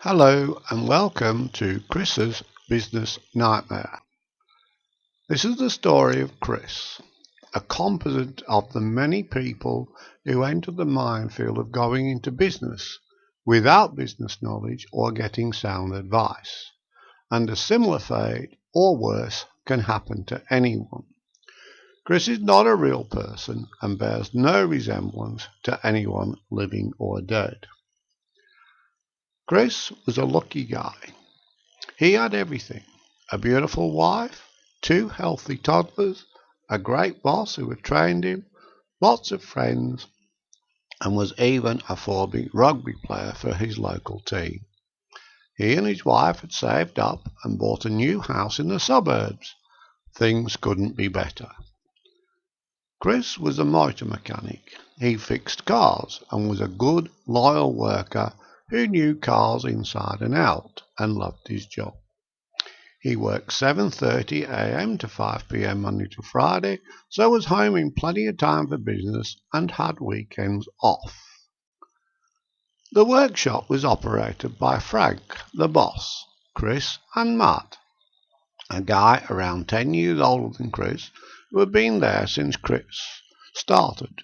Hello and welcome to Chris's Business Nightmare. This is the story of Chris, a composite of the many people who enter the minefield of going into business without business knowledge or getting sound advice. And a similar fate, or worse, can happen to anyone. Chris is not a real person and bears no resemblance to anyone living or dead. Chris was a lucky guy. He had everything: a beautiful wife, two healthy toddlers, a great boss who had trained him, lots of friends, and was even a former rugby player for his local team. He and his wife had saved up and bought a new house in the suburbs. Things couldn't be better. Chris was a motor mechanic. He fixed cars and was a good, loyal worker who knew cars inside and out and loved his job. He worked 7:30 a.m. to 5 p.m. Monday to Friday, so was home in plenty of time for business and had weekends off. The workshop was operated by Frank, the boss, Chris and Matt, a guy around 10 years older than Chris who had been there since Chris started.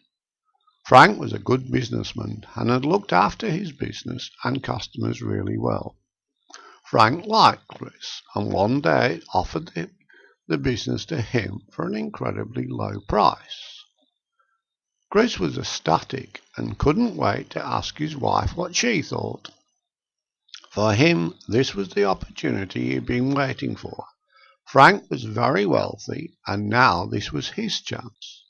Frank was a good businessman and had looked after his business and customers really well. Frank liked Chris and one day offered the business to him for an incredibly low price. Chris was ecstatic and couldn't wait to ask his wife what she thought. For him, this was the opportunity he had been waiting for. Frank was very wealthy and now this was his chance.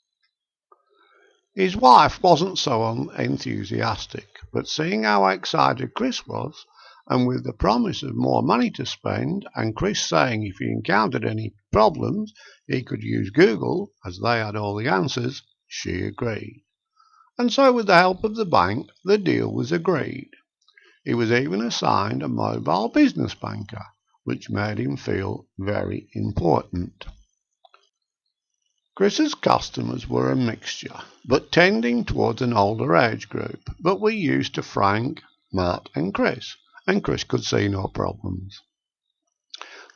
His wife wasn't so enthusiastic, but seeing how excited Chris was, and with the promise of more money to spend, and Chris saying if he encountered any problems he could use Google, as they had all the answers, she agreed. And so with the help of the bank, the deal was agreed. He was even assigned a mobile business banker, which made him feel very important. Chris's customers were a mixture, but tending towards an older age group, but were used to Frank, Matt and Chris could see no problems.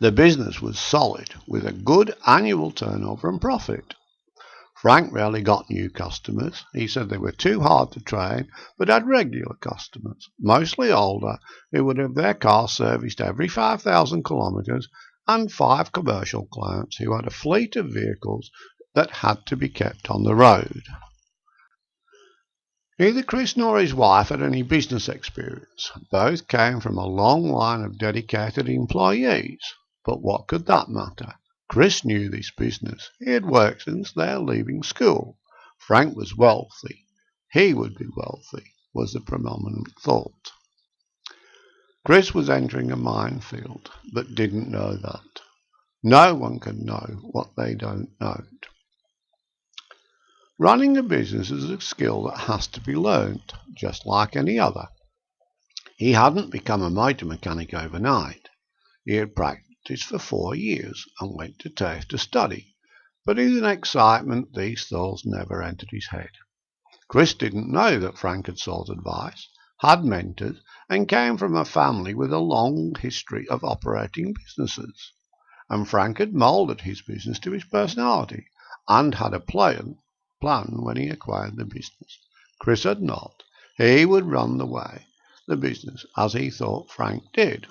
The business was solid, with a good annual turnover and profit. Frank rarely got new customers. He said they were too hard to train, but had regular customers, mostly older, who would have their car serviced every 5,000 kilometres, and 5 commercial clients who had a fleet of vehicles that had to be kept on the road. Neither Chris nor his wife had any business experience. Both came from a long line of dedicated employees. But what could that matter? Chris knew this business. He had worked since their leaving school. Frank was wealthy. He would be wealthy, was the predominant thought. Chris was entering a minefield, but didn't know that. No one can know what they don't know. Running a business is a skill that has to be learned, just like any other. He hadn't become a motor mechanic overnight. He had practiced for 4 years and went to TAFE to study, but in excitement these thoughts never entered his head. Chris didn't know that Frank had sought advice, had mentors, and came from a family with a long history of operating businesses. And Frank had moulded his business to his personality and had a plan when he acquired the business. Chris had not. He would run the business as he thought Frank did.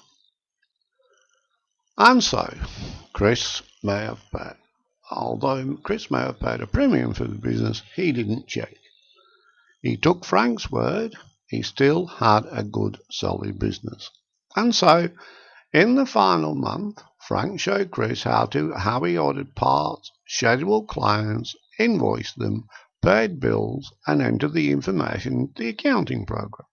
And so, although Chris may have paid a premium for the business, he didn't check. He took Frank's word. He still had a good, solid business. And so, in the final month, Frank showed Chris how he ordered parts, scheduled clients, invoiced them, paid bills, and entered the information into the accounting program.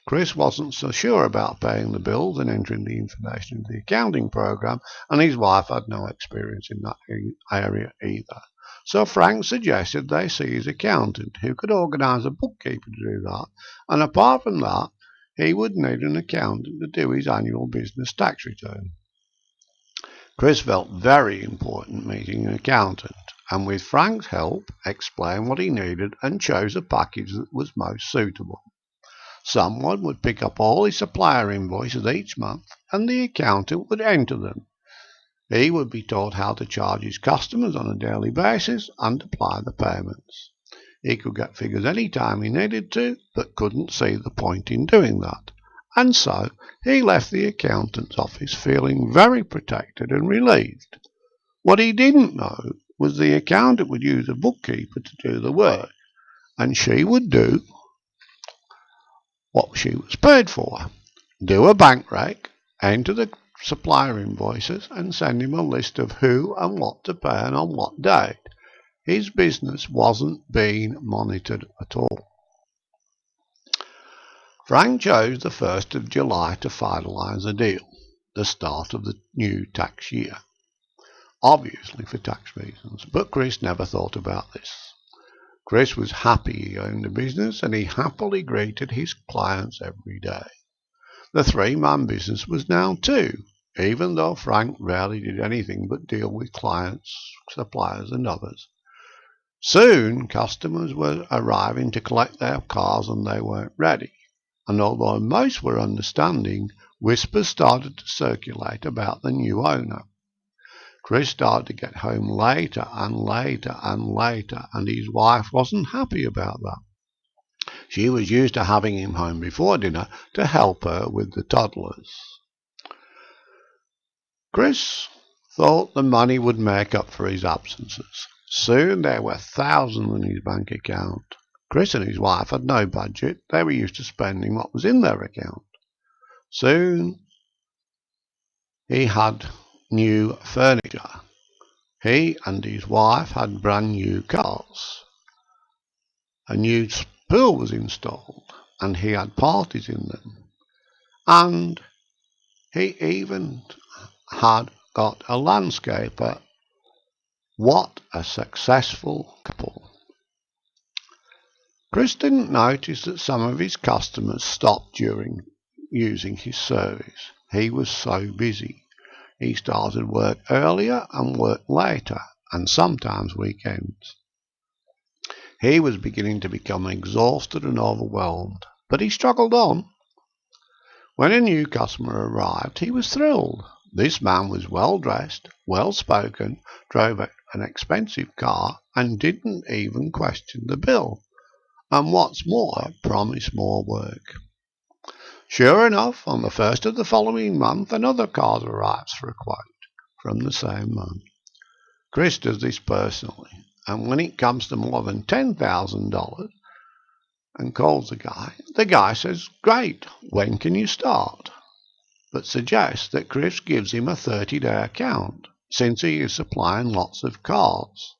Chris wasn't so sure about paying the bills and entering the information into the accounting program, and his wife had no experience in that area either. So Frank suggested they see his accountant, who could organise a bookkeeper to do that, and apart from that, he would need an accountant to do his annual business tax return. Chris felt very important meeting an accountant, and with Frank's help explained what he needed and chose a package that was most suitable. Someone would pick up all his supplier invoices each month, and the accountant would enter them. He would be taught how to charge his customers on a daily basis and apply the payments. He could get figures any time he needed to, but couldn't see the point in doing that. And so he left the accountant's office feeling very protected and relieved. What he didn't know was the accountant would use a bookkeeper to do the work, and she would do what she was paid for. Do a bank rec, enter the supplier invoices, and send him a list of who and what to pay and on what date. His business wasn't being monitored at all. Frank chose the 1st of July to finalise a deal, the start of the new tax year. Obviously for tax reasons, but Chris never thought about this. Chris was happy he owned a business, and he happily greeted his clients every day. The three-man business was now two, even though Frank rarely did anything but deal with clients, suppliers and others. Soon customers were arriving to collect their cars and they weren't ready, and although most were understanding, whispers started to circulate about the new owner. Chris started to get home later and later and later, and his wife wasn't happy about that. She was used to having him home before dinner to help her with the toddlers. Chris thought the money would make up for his absences. Soon there were thousands in his bank account. Chris and his wife had no budget. They were used to spending what was in their account. Soon he had new furniture. He and his wife had brand new cars. A new pool was installed, and he had parties in them. And he even had got a landscaper. What a successful couple. Chris didn't notice that some of his customers stopped during using his service. He was so busy. He started work earlier and worked later, and sometimes weekends. He was beginning to become exhausted and overwhelmed, but he struggled on. When a new customer arrived, he was thrilled. This man was well-dressed, well-spoken, drove an expensive car, and didn't even question the bill. And what's more, promised more work. Sure enough, on the 1st of the following month, another card arrives for a quote from the same man. Chris does this personally, and when it comes to more than $10,000 and calls the guy says, "Great, when can you start?" but suggests that Chris gives him a 30-day account, since he is supplying lots of cars.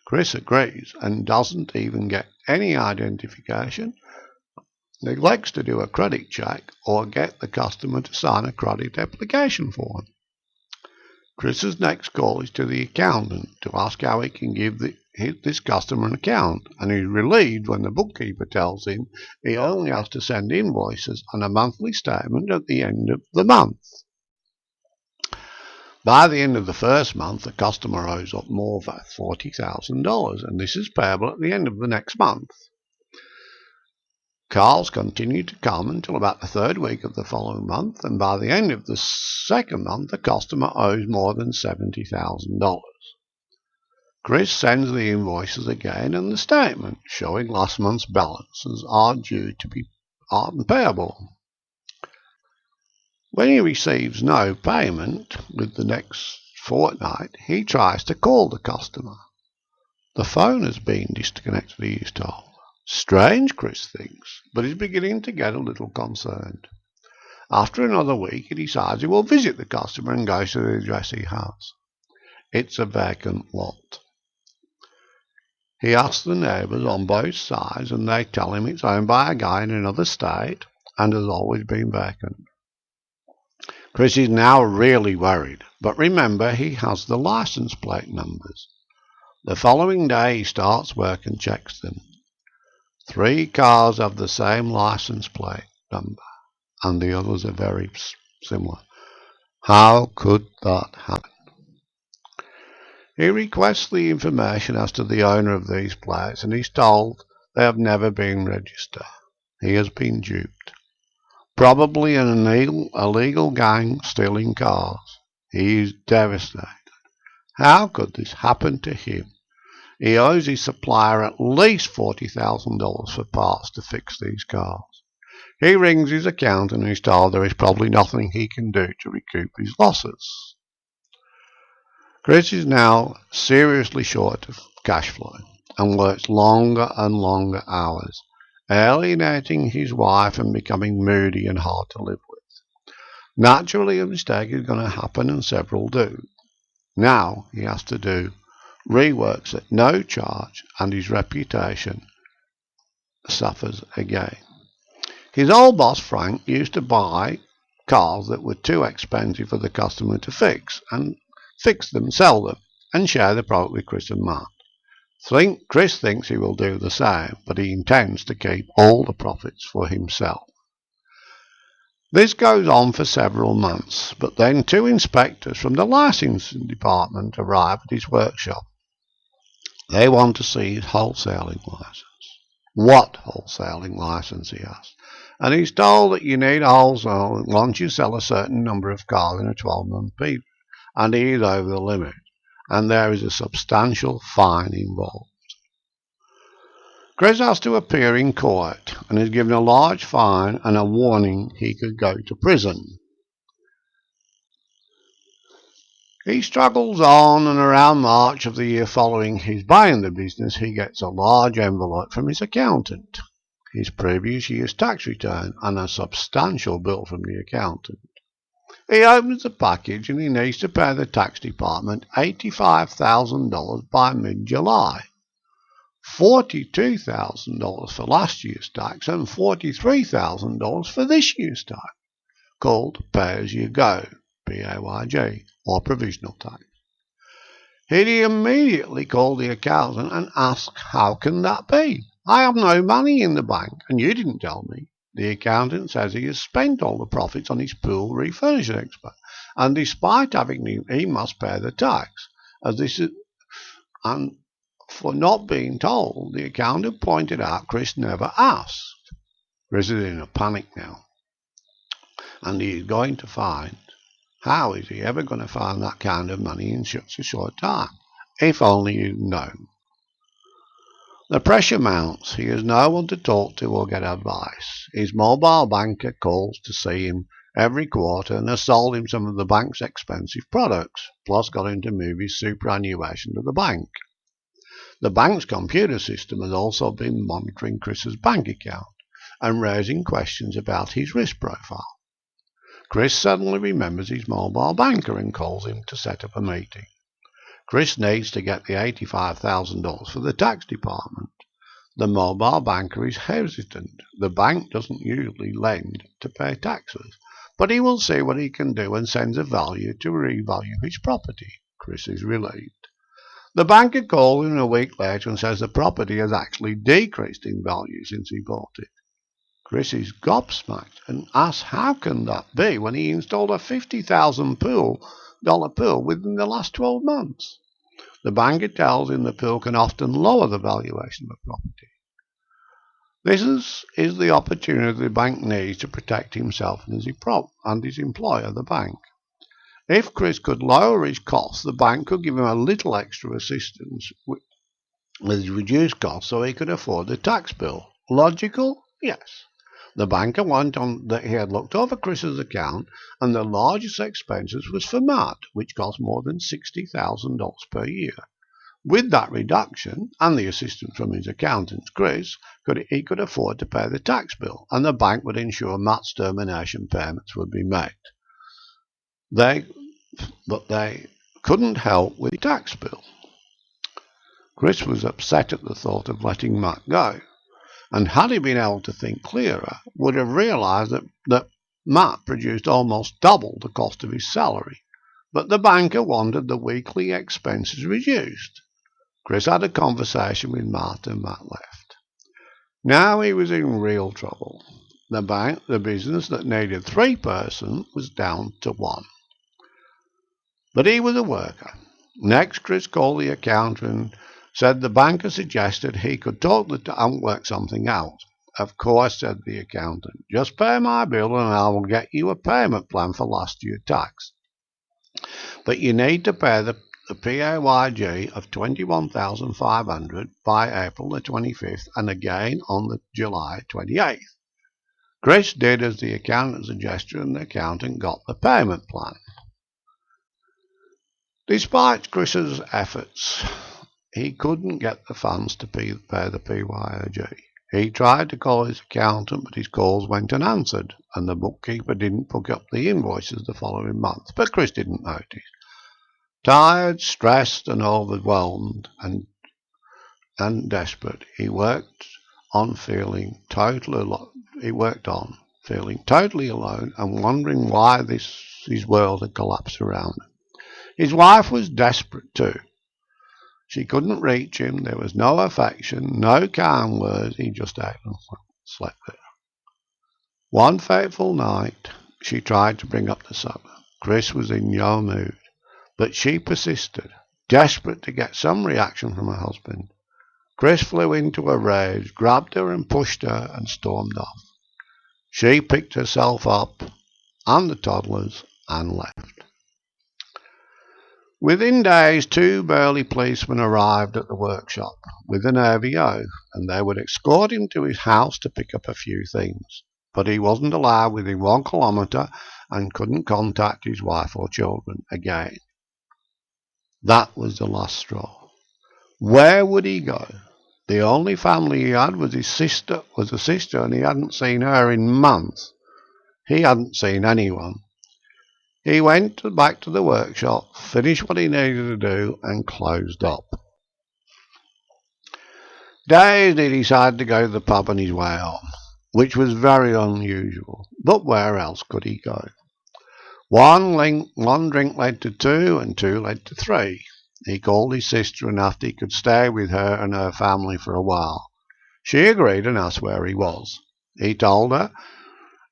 Chris agrees and doesn't even get any identification, neglects to do a credit check or get the customer to sign a credit application form. Chris's next call is to the accountant to ask how he can give this customer an account, and he's relieved when the bookkeeper tells him he only has to send invoices and a monthly statement at the end of the month. By the end of the first month, the customer owes up more than $40,000, and this is payable at the end of the next month. Cars continued to come until about the third week of the following month, and by the end of the second month, the customer owes more than $70,000. Chris sends the invoices again and the statement showing last month's balances are due to be payable. When he receives no payment with the next fortnight, he tries to call the customer. The phone has been disconnected, he is told. Strange, Chris thinks, but is beginning to get a little concerned. After another week, he decides he will visit the customer and goes to the address he has. It's a vacant lot. He asks the neighbours on both sides, and they tell him it's owned by a guy in another state and has always been vacant. Chris is now really worried, but remember he has the license plate numbers. The following day he starts work and checks them. 3 cars have the same license plate number, and the others are very similar. How could that happen? He requests the information as to the owner of these plates, and he's told they have never been registered. He has been duped. Probably an illegal gang stealing cars. He is devastated. How could this happen to him? He owes his supplier at least $40,000 for parts to fix these cars. He rings his accountant and is told there is probably nothing he can do to recoup his losses. Chris is now seriously short of cash flow and works longer and longer hours, alienating his wife and becoming moody and hard to live with. Naturally, a mistake is going to happen, and several do. Now he has to do reworks at no charge, and his reputation suffers again. His old boss, Frank, used to buy cars that were too expensive for the customer to fix, and fix them, sell them, and share the profit with Chris and Matt. Chris thinks he will do the same, but he intends to keep all the profits for himself. This goes on for several months, but then two inspectors from the licensing department arrive at his workshop. They want to see his wholesaling license. What wholesaling license, he asks. And he's told that you need a wholesale once you sell a certain number of cars in a 12-month period, and he is over the limit, and there is a substantial fine involved. Chris has to appear in court and is given a large fine and a warning he could go to prison. He struggles on, and around March of the year following his buying the business, he gets a large envelope from his accountant, his previous year's tax return, and a substantial bill from the accountant. He opens the package and he needs to pay the tax department $85,000 by mid-July. $42,000 for last year's tax and $43,000 for this year's tax, called pay-as-you-go, PAYG, or provisional tax. He immediately called the accountant and asked, how can that be? I have no money in the bank, and you didn't tell me. The accountant says he has spent all the profits on his pool refurnishing expert, and despite having he must pay the tax, as this is, and for not being told, the accountant pointed out Chris never asked. Chris is in a panic now, and he is going to find, how is he ever going to find that kind of money in such a short time? If only he'd known. The pressure mounts. He has no one to talk to or get advice. His mobile banker calls to see him every quarter and has sold him some of the bank's expensive products, plus got him to move his superannuation to the bank. The bank's computer system has also been monitoring Chris's bank account and raising questions about his risk profile. Chris suddenly remembers his mobile banker and calls him to set up a meeting. Chris needs to get the $85,000 for the tax department. The mobile banker is hesitant. The bank doesn't usually lend to pay taxes, but he will see what he can do and sends a valuer to revalue his property. Chris is relieved. The banker calls him a week later and says the property has actually decreased in value since he bought it. Chris is gobsmacked and asks how can that be when he installed a $50,000 pool within the last 12 months. The banker tells him the pool can often lower the valuation of a property. This is the opportunity the bank needs to protect himself and his employer, the bank. If Chris could lower his costs, the bank could give him a little extra assistance with reduced costs so he could afford the tax bill. Logical? Yes. The banker went on that he had looked over Chris's account, and the largest expenses was for Matt, which cost more than $60,000 per year. With that reduction and the assistance from his accountant, Chris could afford to pay the tax bill, and the bank would ensure Matt's termination payments would be made. But they couldn't help with the tax bill. Chris was upset at the thought of letting Matt go, and had he been able to think clearer, would have realized that Matt produced almost double the cost of his salary. But the banker wanted the weekly expenses reduced. Chris had a conversation with Matt, and Matt left. Now he was in real trouble. The business that needed 3 persons was down to 1. But he was a worker. Next, Chris called the accountant and said the banker suggested he could talk and work something out. Of course, said the accountant. Just pay my bill and I will get you a payment plan for last year's tax. But you need to pay the PAYG of 21,500 by April the 25th and again on the July 28th. Chris did as the accountant suggested and the accountant got the payment plan. Despite Chris's efforts, he couldn't get the funds to pay the PYOG. He tried to call his accountant, but his calls went unanswered, and the bookkeeper didn't pick up the invoices the following month. But Chris didn't notice. Tired, stressed, and overwhelmed, and desperate, he worked on feeling totally alone and wondering why his world had collapsed around him. His wife was desperate too. She couldn't reach him. There was no affection, no kind words. He just ate and slept there. One fateful night, she tried to bring up the supper. Chris was in no mood, but she persisted, desperate to get some reaction from her husband. Chris flew into a rage, grabbed her and pushed her and stormed off. She picked herself up and the toddlers and left. Within days, 2 burly policemen arrived at the workshop with an AVO, and they would escort him to his house to pick up a few things. But he wasn't allowed within 1 kilometre and couldn't contact his wife or children again. That was the last straw. Where would he go? The only family he had was a sister, and he hadn't seen her in months. He hadn't seen anyone. He went back to the workshop, finished what he needed to do, and closed up. Dazed, he decided to go to the pub on his way home, which was very unusual. But where else could he go? One drink led to 2, and 2 led to 3. He called his sister and asked if he could stay with her and her family for a while. She agreed and asked where he was. He told her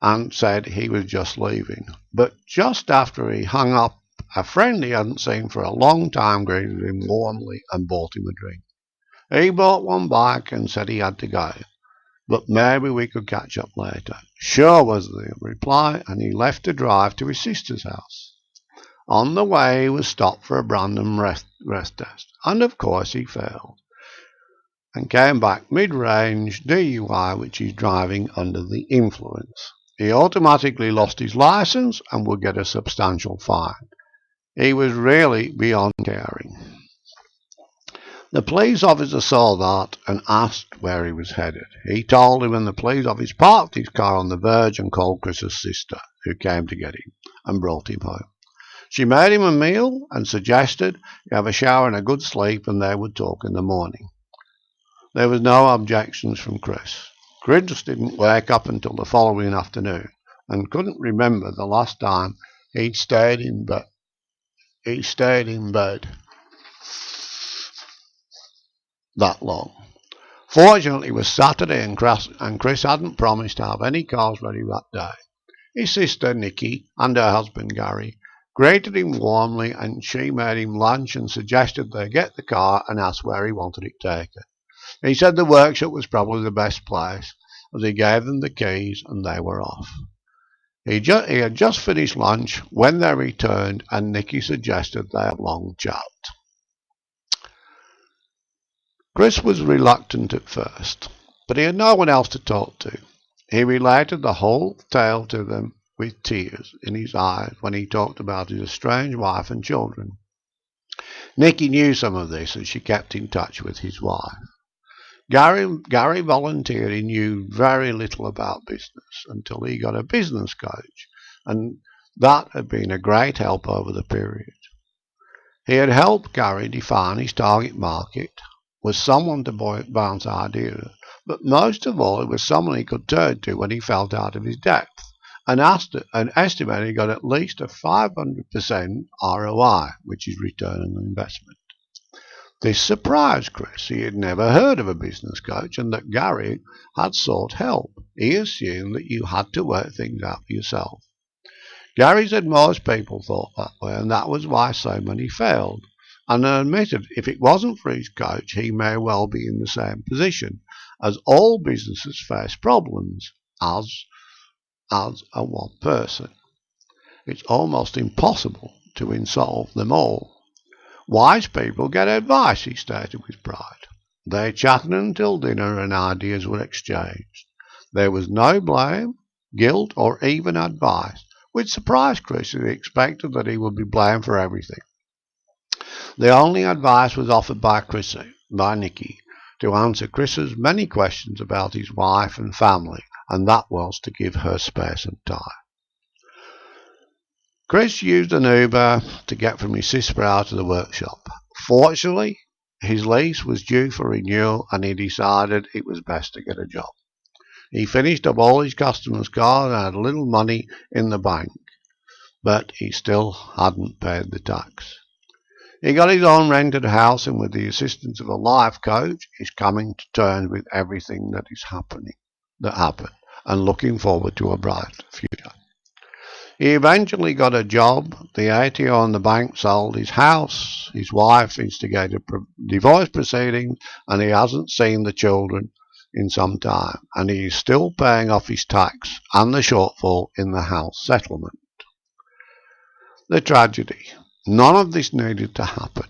and said he was just leaving. But just after he hung up, a friend he hadn't seen for a long time greeted him warmly and bought him a drink. He bought one back and said he had to go, but maybe we could catch up later. Sure, was the reply, and he left to drive to his sister's house. On the way, he was stopped for a random rest test, and of course he failed, and came back mid-range DUI, which is driving under the influence. He automatically lost his license and would get a substantial fine. He was really beyond caring. The police officer saw that and asked where he was headed. He told him, and the police officer parked his car on the verge and called Chris's sister, who came to get him and brought him home. She made him a meal and suggested he have a shower and a good sleep, and they would talk in the morning. There was no objections from Chris. Chris didn't wake up until the following afternoon and couldn't remember the last time he'd stayed in bed. That long. Fortunately, it was Saturday and Chris hadn't promised to have any cars ready that day. His sister, Nikki, and her husband, Gary, greeted him warmly, and she made him lunch and suggested they get the car and asked where he wanted it taken. He said the workshop was probably the best place, as he gave them the keys and they were off. He had just finished lunch when they returned, and Nikki suggested they have a long chat. Chris was reluctant at first, but he had no one else to talk to. He related the whole tale to them with tears in his eyes when he talked about his estranged wife and children. Nikki knew some of this, and she kept in touch with his wife. Gary volunteered he knew very little about business until he got a business coach, and that had been a great help over the period. He had helped Gary define his target market, was someone to bounce ideas, but most of all, it was someone he could turn to when he felt out of his depth, and estimated he got at least a 500% ROI, which is return on investment. This surprised Chris. He had never heard of a business coach and that Gary had sought help. He assumed that you had to work things out for yourself. Gary said most people thought that way, and that was why so many failed, and admitted if it wasn't for his coach, he may well be in the same position, as all businesses face problems as a one person. It's almost impossible to solve them all. Wise people get advice, he stated with pride. They chatted until dinner and ideas were exchanged. There was no blame, guilt, or even advice, which surprised Chris as he expected that he would be blamed for everything. The only advice was offered by Nicky, to answer Chris's many questions about his wife and family, and that was to give her space and time. Chris used an Uber to get from his sister out of the workshop. Fortunately, his lease was due for renewal and he decided it was best to get a job. He finished up all his customers' cards and had a little money in the bank, but he still hadn't paid the tax. He got his own rented house and with the assistance of a life coach is coming to terms with everything that happened and looking forward to a bright future. He eventually got a job, the ATO and the bank sold his house, his wife instigated divorce proceedings, and he hasn't seen the children in some time, and he is still paying off his tax and the shortfall in the house settlement. The tragedy. None of this needed to happen.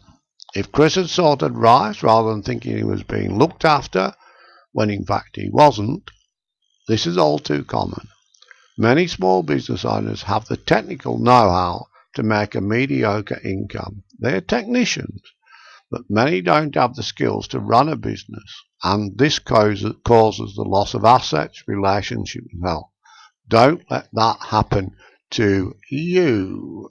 If Chris had sorted right rather than thinking he was being looked after, when in fact he wasn't, this is all too common. Many small business owners have the technical know-how to make a mediocre income. They're technicians, but many don't have the skills to run a business, and this causes the loss of assets, relationships, and health. Don't let that happen to you.